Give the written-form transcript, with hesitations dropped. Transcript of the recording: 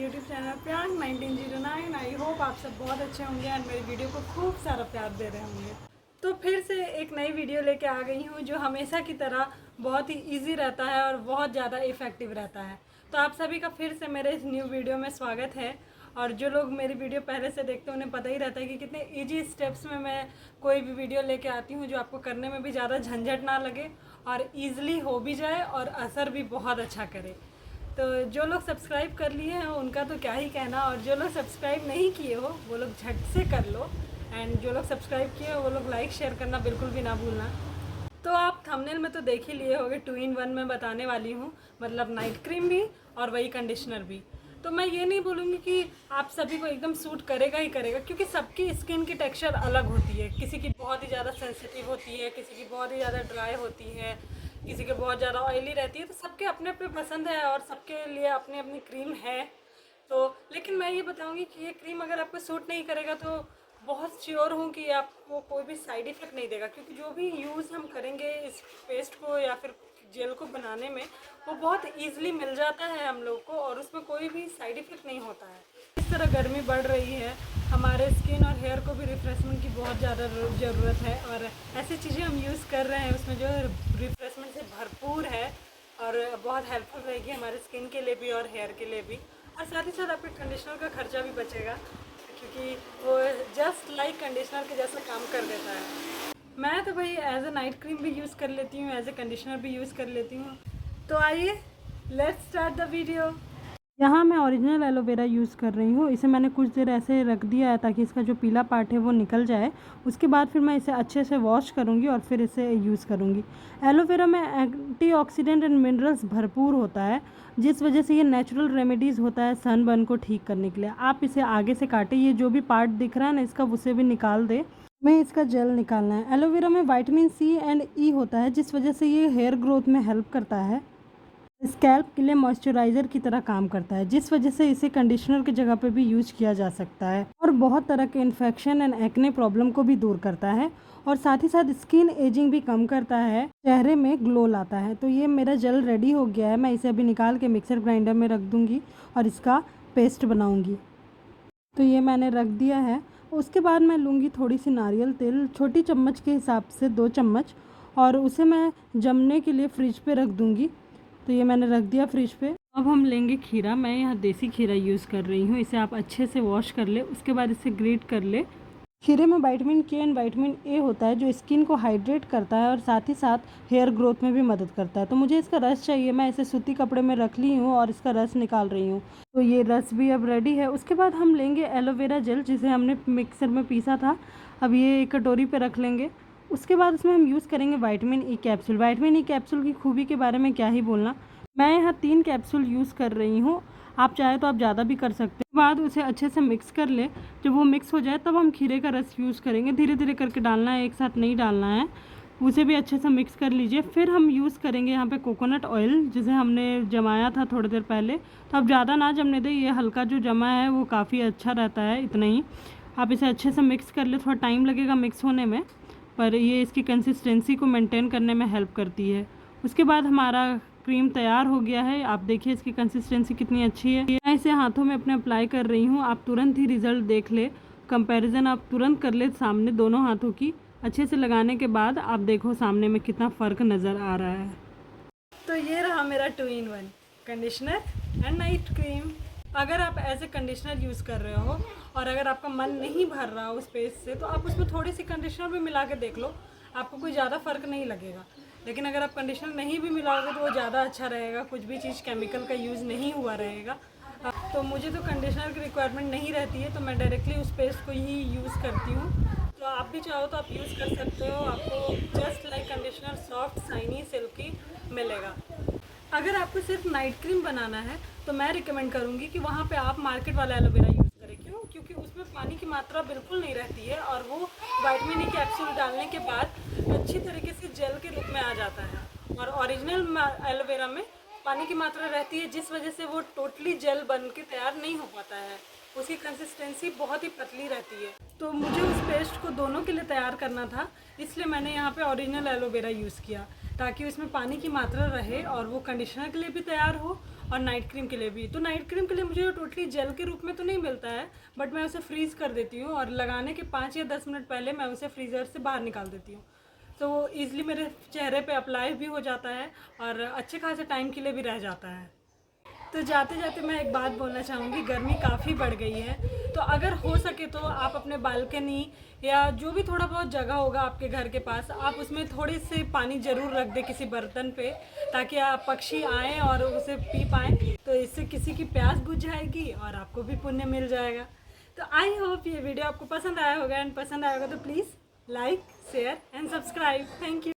YouTube channel प्यार 1909। I hope आप सब बहुत अच्छे होंगे और मेरी वीडियो को खूब सारा प्यार दे रहे होंगे। तो फिर से एक नई वीडियो लेके आ गई हूँ जो हमेशा की तरह बहुत ही इजी रहता है और बहुत ज़्यादा इफ़ेक्टिव रहता है। तो आप सभी का फिर से मेरे इस न्यू वीडियो में स्वागत है। और जो लोग मेरी वीडियो पहले से देखते हैं उन्हें पता ही रहता है कि कितने इजी स्टेप्स में मैं कोई भी वीडियो लेके आती हूँ जो आपको करने में भी ज़्यादा झंझट ना लगे और ईज़िली हो भी जाए और असर भी बहुत अच्छा करे। तो जो लोग सब्सक्राइब कर लिए हैं उनका तो क्या ही कहना, और जो लोग सब्सक्राइब नहीं किए हो वो लोग झट से कर लो। एंड जो लोग सब्सक्राइब किए हो वो लोग लाइक शेयर करना बिल्कुल भी ना भूलना। तो आप थंबनेल में तो देख ही लिए होंगे 2 in 1 में बताने वाली हूँ, मतलब नाइट क्रीम भी और वही कंडीशनर भी। तो मैं ये नहीं बोलूँगी कि आप सभी को एकदम सूट करेगा ही करेगा, क्योंकि सबकी स्किन की टेक्सचर अलग होती है। किसी की बहुत ही ज़्यादा सेंसिटिव होती है, किसी की बहुत ही ज़्यादा ड्राई होती है, किसी के बहुत ज़्यादा ऑयली रहती है। तो सबके अपने अपने पसंद है और सबके लिए अपनी अपनी क्रीम है। तो लेकिन मैं ये बताऊंगी कि ये क्रीम अगर आपको सूट नहीं करेगा तो बहुत श्योर हूँ कि आपको कोई भी साइड इफ़ेक्ट नहीं देगा, क्योंकि जो भी यूज़ हम करेंगे इस पेस्ट को या फिर जेल को बनाने में वो बहुत ईजिली मिल जाता है हम लोग को और उसमें कोई भी साइड इफ़ेक्ट नहीं होता है। इस तरह गर्मी बढ़ रही है, हमारे स्किन और हेयर को भी रिफ़्रेशमेंट की बहुत ज़्यादा ज़रूरत है और ऐसी चीज़ें हम यूज़ कर रहे हैं उसमें जो रिफ़्रेशमेंट से भरपूर है और बहुत हेल्पफुल रहेगी हमारे स्किन के लिए भी और हेयर के लिए भी। और साथ ही साथ आपके कंडीशनर का खर्चा भी बचेगा, क्योंकि वो जस्ट लाइक कंडीशनर के जैसा काम कर देता है। मैं तो भाई एज ए नाइट क्रीम भी यूज़ कर लेती हूँ, एज ए कंडीशनर भी यूज़ कर लेती हूँ। तो आइए लेट्स स्टार्ट द वीडियो। यहाँ मैं ओरिजिनल एलोवेरा यूज़ कर रही हूँ। इसे मैंने कुछ देर ऐसे रख दिया है ताकि इसका जो पीला पार्ट है वो निकल जाए। उसके बाद फिर मैं इसे अच्छे से वॉश करूँगी और फिर इसे यूज़ करूँगी। एलोवेरा में एंटीऑक्सीडेंट एंड मिनरल्स भरपूर होता है, जिस वजह से ये नेचुरल रेमेडीज़ होता है सनबर्न को ठीक करने के लिए। आप इसे आगे से काटें, ये जो भी पार्ट दिख रहा है ना इसका, उसे भी निकाल दे। हमें इसका जेल निकालना है। एलोवेरा में विटामिन सी एंड ई होता है, जिस वजह से ये हेयर ग्रोथ में हेल्प करता है। स्कैल्प के लिए मॉइस्चराइज़र की तरह काम करता है, जिस वजह से इसे कंडीशनर की जगह पे भी यूज किया जा सकता है और बहुत तरह के इन्फेक्शन एंड एक्ने प्रॉब्लम को भी दूर करता है और साथ ही साथ स्किन एजिंग भी कम करता है, चेहरे में ग्लो लाता है। तो ये मेरा जेल रेडी हो गया है। मैं इसे अभी निकाल के मिक्सर ग्राइंडर में रख दूँगी और इसका पेस्ट बनाऊँगी। तो ये मैंने रख दिया है। उसके बाद मैं लूँगी थोड़ी सी नारियल तेल, छोटी चम्मच के हिसाब से 2 चम्मच, और उसे मैं जमने के लिए फ्रिज पे रख दूँगी। तो ये मैंने रख दिया फ्रिज पे। अब हम लेंगे खीरा। मैं यहाँ देसी खीरा यूज़ कर रही हूँ। इसे आप अच्छे से वॉश कर ले, उसके बाद इसे ग्रेट कर ले। खीरे में विटामिन के एंड विटामिन ए होता है जो स्किन को हाइड्रेट करता है और साथ ही साथ हेयर ग्रोथ में भी मदद करता है। तो मुझे इसका रस चाहिए। मैं इसे सूती कपड़े में रख ली हूँ और इसका रस निकाल रही हूँ। तो ये रस भी अब रेडी है। उसके बाद हम लेंगे एलोवेरा जेल, जिसे हमने मिक्सर में पीसा था। अब ये एक कटोरी पर रख लेंगे। उसके बाद उसमें हम यूज़ करेंगे vitamin E capsule. Vitamin E capsule की खूबी के बारे में क्या ही बोलना। मैं यहाँ 3 कैप्सूल यूज़ कर रही हूँ। आप चाहे तो आप ज़्यादा भी कर सकते हैं। बाद उसे अच्छे से मिक्स कर ले। जब वो मिक्स हो जाए तब हम खीरे का रस यूज़ करेंगे। धीरे धीरे करके डालना है, एक साथ नहीं डालना है। उसे भी अच्छे से मिक्स कर लीजिए। फिर हम यूज़ करेंगे यहाँ पे कोकोनट ऑयल, जिसे हमने जमाया था थोड़ी देर पहले। तो अब ज़्यादा ना जमने दें, ये हल्का जो जमा है वो काफ़ी अच्छा रहता है, इतना ही। आप इसे अच्छे से मिक्स कर ले। थोड़ा टाइम लगेगा मिक्स होने में, पर ये इसकी कंसिस्टेंसी को मेंटेन करने में हेल्प करती है। उसके बाद हमारा क्रीम तैयार हो गया है। आप देखिए इसकी कंसिस्टेंसी कितनी अच्छी है। मैं इसे हाथों में अपने अप्लाई कर रही हूँ। आप तुरंत ही रिजल्ट देख ले, कंपैरिजन आप तुरंत कर ले सामने दोनों हाथों की। अच्छे से लगाने के बाद आप देखो सामने में कितना फ़र्क नज़र आ रहा है। तो ये रहा मेरा 2 in 1 conditioner and night cream. अगर आप एज ए कंडीशनर यूज़ कर रहे हो और अगर आपका मन नहीं भर रहा उस पेस्ट से, तो आप उसमें थोड़ी सी कंडीशनर भी मिला के देख लो, आपको कोई ज़्यादा फ़र्क नहीं लगेगा। लेकिन अगर आप कंडीशनर नहीं भी मिलाओगे तो वो ज़्यादा अच्छा रहेगा, कुछ भी चीज़ केमिकल का यूज़ नहीं हुआ रहेगा। तो मुझे तो कंडीशनर की रिक्वायरमेंट नहीं रहती है, तो मैं डायरेक्टली उस पेस्ट को ही यूज़ करती हूँ। तो आप भी चाहो तो आप यूज़ कर सकते हो, आपको just like conditioner soft shiny silky मिलेगा। अगर आपको सिर्फ नाइट क्रीम बनाना है तो मैं रिकमेंड करूँगी कि वहाँ पे आप मार्केट वाला एलोवेरा यूज़ करें। क्यों? क्योंकि उसमें पानी की मात्रा बिल्कुल नहीं रहती है और वो विटामिन ई कैप्सूल डालने के बाद अच्छी तरीके से जेल के रूप में आ जाता है। और ओरिजिनल एलोवेरा में पानी की मात्रा रहती है, जिस वजह से वो टोटली जेल बन के तैयार नहीं हो पाता है। उसकी कंसिस्टेंसी बहुत ही पतली रहती है। तो मुझे उस पेस्ट को दोनों के लिए तैयार करना था, इसलिए मैंने यहाँ पे ओरिजिनल एलोवेरा यूज़ किया, ताकि उसमें पानी की मात्रा रहे और वो कंडीशनर के लिए भी तैयार हो और नाइट क्रीम के लिए भी। तो नाइट क्रीम के लिए मुझे टोटली जेल के रूप में तो नहीं मिलता है, बट मैं उसे फ्रीज़ कर देती हूँ और लगाने के 5 या 10 मिनट पहले मैं उसे फ्रीज़र से बाहर निकाल देती हूँ। तो वो ईज़िली मेरे चेहरे पे अप्लाई भी हो जाता है और अच्छे खासे टाइम के लिए भी रह जाता है। तो जाते जाते मैं एक बात बोलना चाहूँगी, गर्मी काफ़ी बढ़ गई है, तो अगर हो सके तो आप अपने बालकनी या जो भी थोड़ा बहुत जगह होगा आपके घर के पास, आप उसमें थोड़े से पानी ज़रूर रख दें किसी बर्तन पे, ताकि आप पक्षी आएँ और उसे पी पाएँ। तो इससे किसी की प्यास बुझ जाएगी और आपको भी पुण्य मिल जाएगा। तो आई होप ये वीडियो आपको पसंद आया होगा, एंड पसंद आया होगा तो please like, share and subscribe. Thank you.